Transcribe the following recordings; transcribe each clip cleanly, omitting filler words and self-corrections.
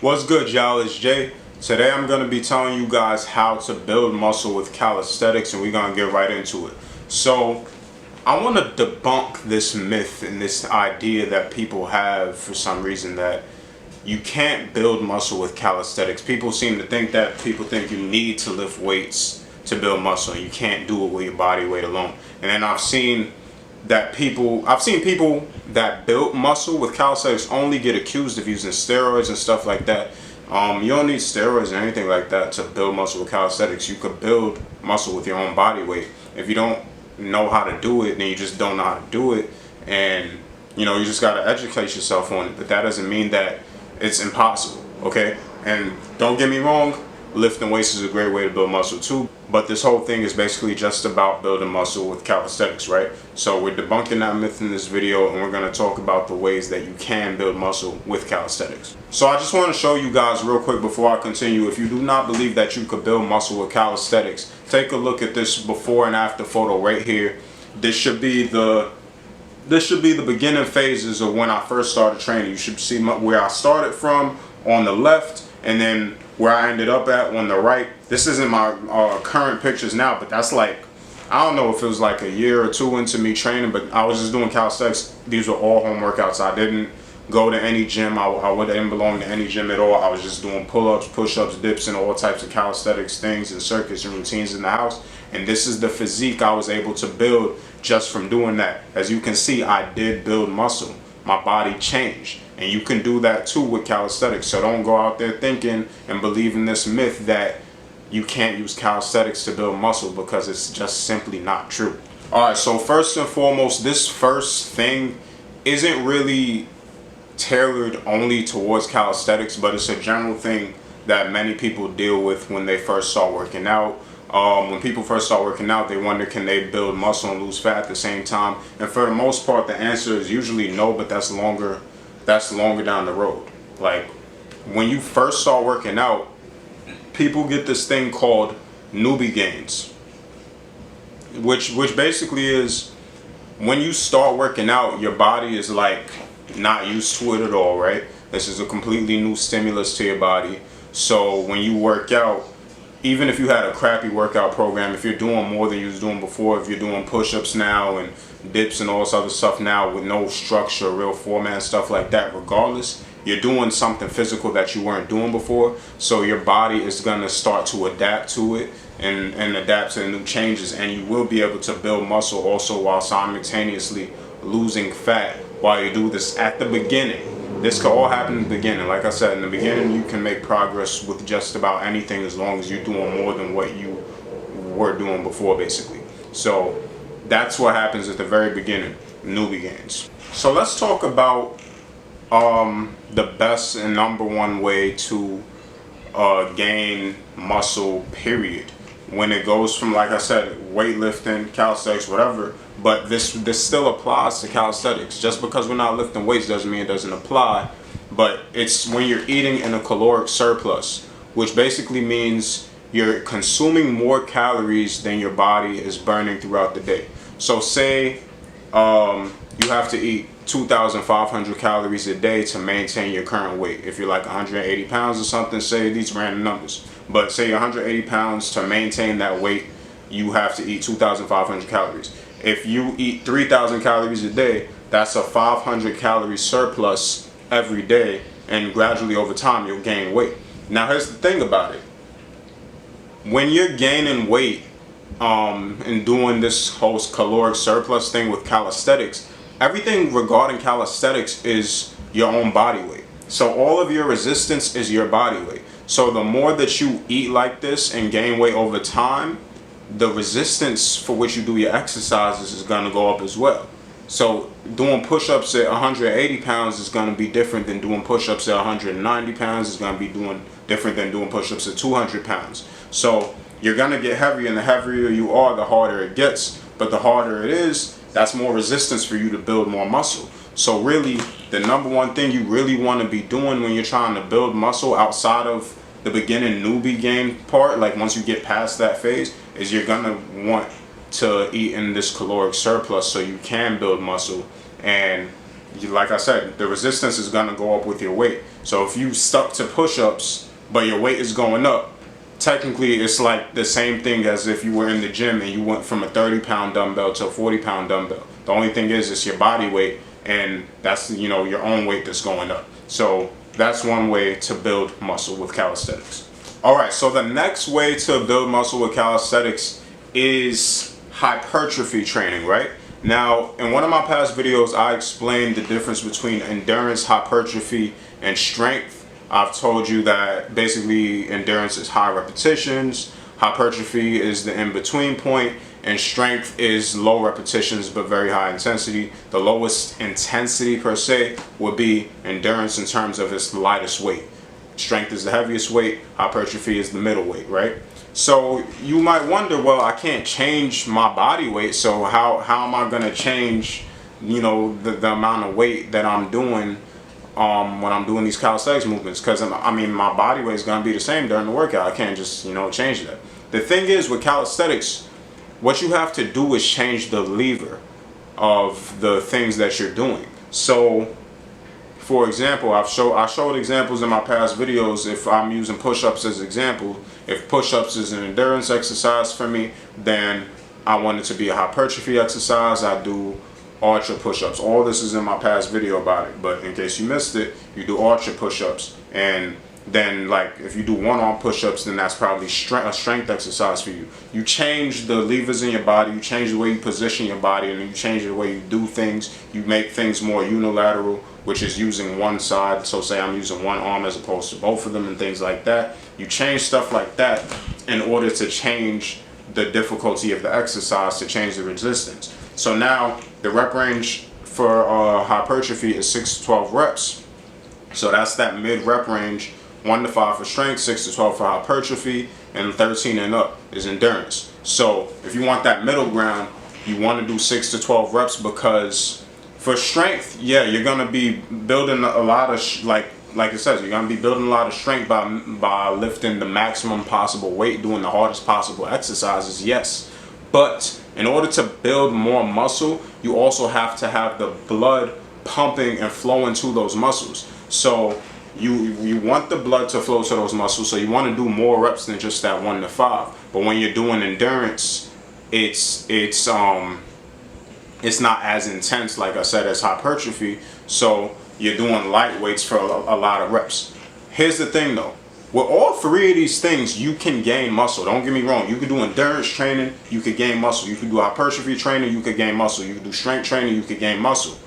What's good, y'all? It's Jay. Today I'm going to be telling you guys how to build muscle with calisthenics, and we're going to get right into it. So I want to debunk this myth and this idea that people have for some reason that you can't build muscle with calisthenics. People seem to think that people think you need to lift weights to build muscle and you can't do it with your body weight alone. And then I've seen people that build muscle with calisthenics only get accused of using steroids and stuff like that. You don't need steroids or anything like that to build muscle with calisthenics. You could build muscle with your own body weight. If you don't know how to do it, then you just don't know how to do it, and you just got to educate yourself on it. But that doesn't mean that it's impossible, okay? And don't get me wrong, lifting weights is a great way to build muscle too, but this whole thing is basically just about building muscle with calisthenics, right? So we're debunking that myth in this video, and we're going to talk about the ways that you can build muscle with calisthenics. So I just want to show you guys real quick before I continue. If you do not believe that you could build muscle with calisthenics, take a look at this before and after photo right here. This should be the beginning phases of when I first started training. You should see where I started from on the left, and then where I ended up at on the right. This isn't my current pictures now, but that's like, I don't know if it was like a year or two into me training, but I was just doing calisthenics. These were all home workouts. I didn't go to any gym. I didn't belong to any gym at all. I was just doing pull-ups, push-ups, dips, and all types of calisthenics things and circuits and routines in the house. And this is the physique I was able to build just from doing that. As you can see, I did build muscle. My body changed. And you can do that too with calisthenics. So don't go out there thinking and believing this myth that you can't use calisthenics to build muscle, because it's just simply not true. Alright, so first and foremost, this first thing isn't really tailored only towards calisthenics, but it's a general thing that many people deal with when they first start working out. When people first start working out, they wonder, can they build muscle and lose fat at the same time? And for the most part, the answer is usually no, but that's longer down the road. Like, when you first start working out, people get this thing called newbie gains, which basically is when you start working out, your body is like not used to it at all, right? This is a completely new stimulus to your body. So when you work out, even if you had a crappy workout program, if you're doing more than you was doing before, if you're doing push-ups now and dips and all this other stuff now with no structure, real format, stuff like that, regardless, you're doing something physical that you weren't doing before. So your body is going to start to adapt to it and adapt to the new changes, and you will be able to build muscle also while simultaneously losing fat while you do this at the beginning. This could all happen in the beginning. Like I said, in the beginning, you can make progress with just about anything as long as you're doing more than what you were doing before, basically. So that's what happens at the very beginning, newbie gains. So let's talk about the best and number one way to gain muscle, period. When it goes from, like I said, weightlifting, calisthenics, whatever, but this still applies to calisthenics. Just because we're not lifting weights doesn't mean it doesn't apply, but it's when you're eating in a caloric surplus, which basically means you're consuming more calories than your body is burning throughout the day. So say you have to eat 2,500 calories a day to maintain your current weight. If you're like 180 pounds or something, say these random numbers, but say 180 pounds, to maintain that weight, you have to eat 2,500 calories. If you eat 3,000 calories a day, that's a 500 calorie surplus every day, and gradually over time you'll gain weight. Now here's the thing about it. When you're gaining weight and doing this whole caloric surplus thing with calisthenics, everything regarding calisthenics is your own body weight. So all of your resistance is your body weight. So the more that you eat like this and gain weight over time, the resistance for which you do your exercises is going to go up as well. So doing push-ups at 180 pounds is going to be different than doing push-ups at 190 pounds. It's going to be different than doing push-ups at 200 pounds. So you're going to get heavier, and the heavier you are, the harder it gets. But the harder it is, that's more resistance for you to build more muscle. So really, the number one thing you really want to be doing when you're trying to build muscle outside of the beginning newbie gain part, like once you get past that phase, is you're going to want to eat in this caloric surplus so you can build muscle. And like I said, the resistance is gonna go up with your weight. So if you stuck to push-ups, but your weight is going up, technically it's like the same thing as if you were in the gym and you went from a 30-pound dumbbell to a 40-pound dumbbell. The only thing is it's your body weight, and that's, you know, your own weight that's going up. So that's one way to build muscle with calisthenics. All right, so the next way to build muscle with calisthenics is hypertrophy training, right? Now, in one of my past videos, I explained the difference between endurance, hypertrophy, and strength. I've told you that basically endurance is high repetitions, hypertrophy is the in-between point, and strength is low repetitions but very high intensity. The lowest intensity per se would be endurance in terms of its lightest weight. Strength is the heaviest weight, hypertrophy is the middle weight, right? So you might wonder, well, I can't change my body weight, so how am I gonna change, you know, the amount of weight that I'm doing when I'm doing these calisthenics movements? Because I mean, my body weight is gonna be the same during the workout. I can't just, you know, change that. The thing is with calisthenics, what you have to do is change the lever of the things that you're doing. So for example, I showed examples in my past videos. If I'm using push-ups as an example, if push-ups is an endurance exercise for me, then I want it to be a hypertrophy exercise. I do ultra push-ups. All this is in my past video about it, but in case you missed it, you do ultra push-ups. And then, like, if you do one-arm push-ups, then that's probably a strength exercise for you. You change the levers in your body, you change the way you position your body, and you change the way you do things. You make things more unilateral, which is using one side. So say I'm using one arm as opposed to both of them and things like that. You change stuff like that in order to change the difficulty of the exercise, to change the resistance. So now the rep range for hypertrophy is 6 to 12 reps. So that's that mid rep range. 1 to 5 for strength, 6 to 12 for hypertrophy, and 13 and up is endurance. So if you want that middle ground, you want to do 6 to 12 reps, because for strength, yeah, you're gonna be building a lot of like it says, you're gonna be building a lot of strength by lifting the maximum possible weight, doing the hardest possible exercises, yes. But in order to build more muscle, you also have to have the blood pumping and flowing to those muscles. So you want the blood to flow to those muscles, so you want to do more reps than just that 1 to 5. But when you're doing endurance, it's not as intense, like I said, as hypertrophy. So you're doing light weights for a lot of reps. Here's the thing though, with all three of these things, you can gain muscle. Don't get me wrong. You could do endurance training, you could gain muscle. You could do hypertrophy training, you could gain muscle. You could do strength training, you could gain muscle.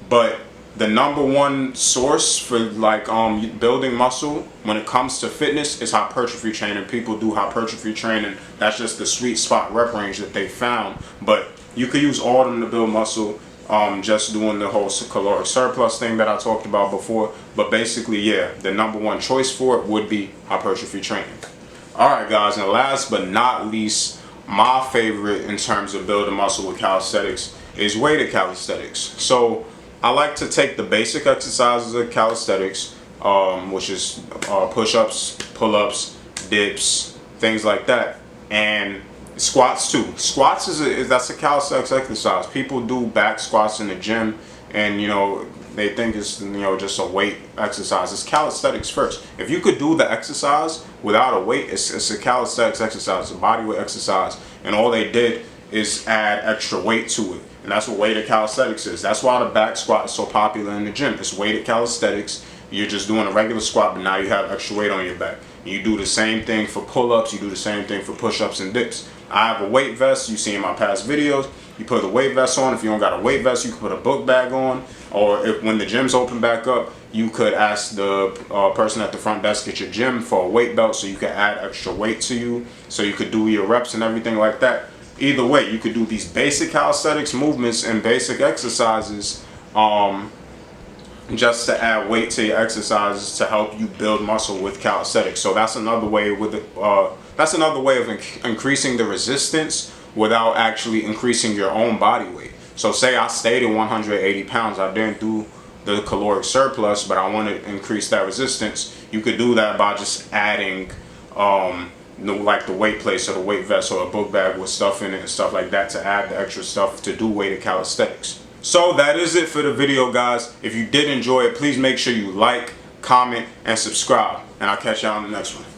But the number one source for like building muscle when it comes to fitness is hypertrophy training. People do hypertrophy training. That's just the sweet spot rep range that they found. But you could use all of them to build muscle. Just doing the whole caloric surplus thing that I talked about before. But basically, yeah, the number one choice for it would be hypertrophy training. All right, guys, and last but not least, my favorite in terms of building muscle with calisthenics is weighted calisthenics. So I like to take the basic exercises of calisthenics, which is push-ups, pull-ups, dips, things like that, and squats too. Squats that's a calisthenics exercise. People do back squats in the gym, and you know they think it's, you know, just a weight exercise. It's calisthenics first. If you could do the exercise without a weight, it's a calisthenics exercise, a bodyweight exercise, and all they did is add extra weight to it. And that's what weighted calisthenics is. That's why the back squat is so popular in the gym. It's weighted calisthenics. You're just doing a regular squat, but now you have extra weight on your back. You do the same thing for pull-ups. You do the same thing for push-ups and dips. I have a weight vest. You see in my past videos. You put the weight vest on. If you don't got a weight vest, you can put a book bag on. Or if when the gyms open back up, you could ask the person at the front desk at your gym for a weight belt, so you can add extra weight to you, so you could do your reps and everything like that. Either way, you could do these basic calisthenics movements and basic exercises just to add weight to your exercises to help you build muscle with calisthenics. So that's another way of increasing the resistance without actually increasing your own body weight. So say I stayed at 180 pounds, I didn't do the caloric surplus, but I want to increase that resistance. You could do that by just adding like the weight place or the weight vest or a book bag with stuff in it and stuff like that to add the extra stuff to do weighted calisthenics. So that is it for the video, guys. If you did enjoy it, please make sure you like, comment, and subscribe. And I'll catch y'all on the next one.